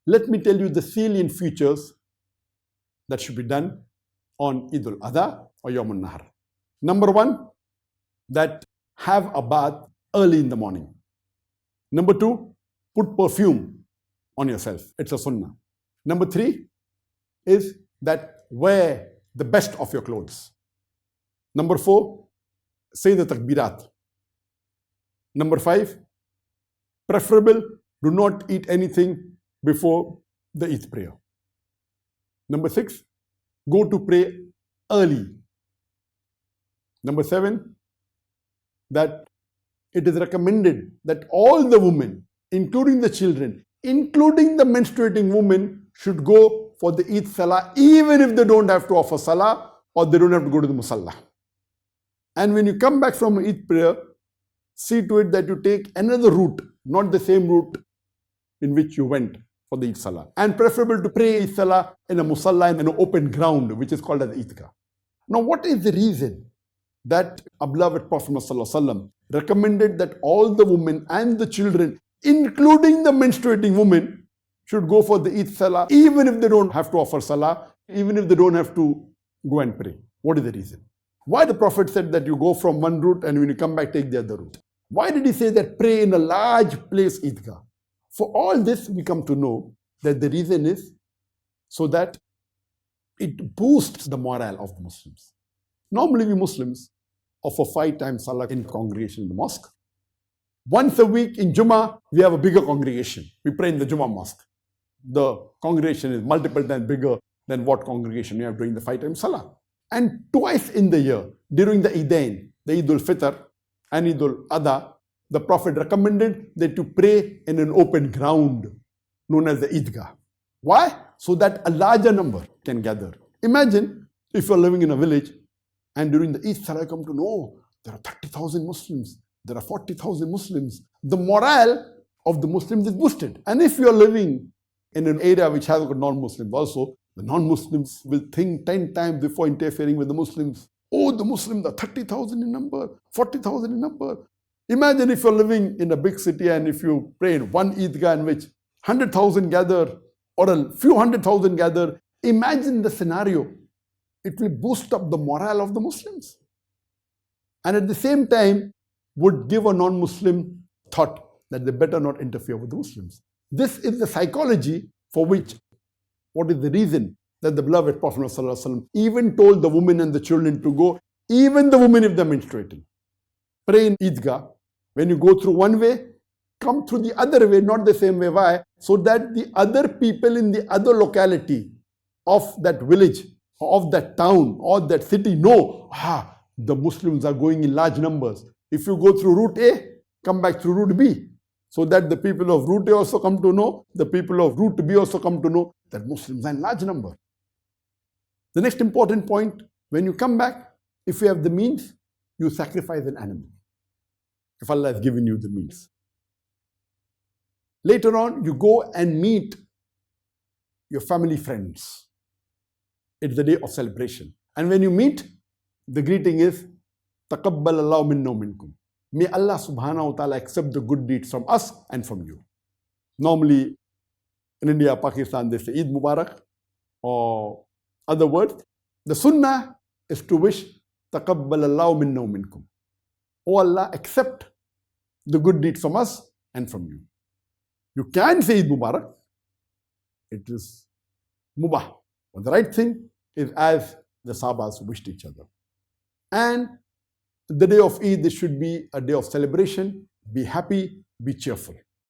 let me tell you the salient features that should be done on Eidul Adha or Yawm al-Nahar. Number one, that have a bath early in the morning. Number two, put perfume on yourself. It's a sunnah. Number three is that wear the best of your clothes. Number four, say the takbirat. Number five, preferable, do not eat anything before the Eid prayer. Number six, go to pray early. Number seven, that it is recommended that all the women, including the children, including the menstruating women, should go for the Eid Salah, even if they don't have to offer Salah or they don't have to go to the Musalla. And when you come back from Eid prayer, see to it that you take another route, not the same route in which you went for the Eid Salah. And preferable to pray Eid Salah in a Musalla, in an open ground, which is called as Eidgah. Now, what is the reason that our beloved Prophet ﷺ recommended that all the women and the children, including the menstruating women, should go for the Eid Salah, even if they don't have to offer Salah, even if they don't have to go and pray? What is the reason? Why the Prophet said that you go from one route and when you come back, take the other route? Why did he say that pray in a large place, Eidgah? For all this, we come to know that the reason is so that it boosts the morale of the Muslims. Normally, we Muslims offer 5 times Salah in congregation in the mosque. Once a week in Jummah, we have a bigger congregation. We pray in the Jummah mosque. The congregation is multiple times bigger than what congregation we have during the 5 times Salah. And twice in the year, during the Eidain, the Eidul Fitr and Eidul Adha, the Prophet recommended that you pray in an open ground known as the Eidgah. Why? So that a larger number can gather. Imagine if you're living in a village and during the Eid Salah, come to know there are 30,000 Muslims, there are 40,000 Muslims. The morale of the Muslims is boosted. And if you're living in an area which has got non-Muslims also, the non-Muslims will think 10 times before interfering with the Muslims. Oh, the Muslims are 30,000 in number, 40,000 in number. Imagine if you're living in a big city and if you pray in one Eidgah in which 100,000 gather or a few 100,000 gather. Imagine the scenario. It will boost up the morale of the Muslims. And at the same time, would give a non-Muslim thought that they better not interfere with the Muslims. This is the psychology for which, what is the reason that the beloved Prophet ﷺ even told the women and the children to go, even the women if they're menstruating. Pray in Eidgah. When you go through one way, come through the other way, not the same way. Why? So that the other people in the other locality of that village, of that town, or that city know, the Muslims are going in large numbers. If you go through route A, come back through route B. So that the people of route A also come to know, the people of route B also come to know that Muslims are in large number. The next important point, when you come back, if you have the means, you sacrifice an animal. If Allah has given you the means. Later on, you go and meet your family friends. It's the day of celebration. And when you meet, the greeting is, Taqabbal Allahu minna wa minkum. May Allah subhanahu wa ta'ala accept the good deeds from us and from you. Normally, in India, Pakistan, they say Eid Mubarak or other words. The sunnah is to wish Taqabbal Allahu minna wa minkum. Oh Allah, accept the good deeds from us and from you. You can say Eid Mubarak. It is mubah. But the right thing is as the Sahabas wished each other. And the day of Eid, this should be a day of celebration. Be happy, be cheerful.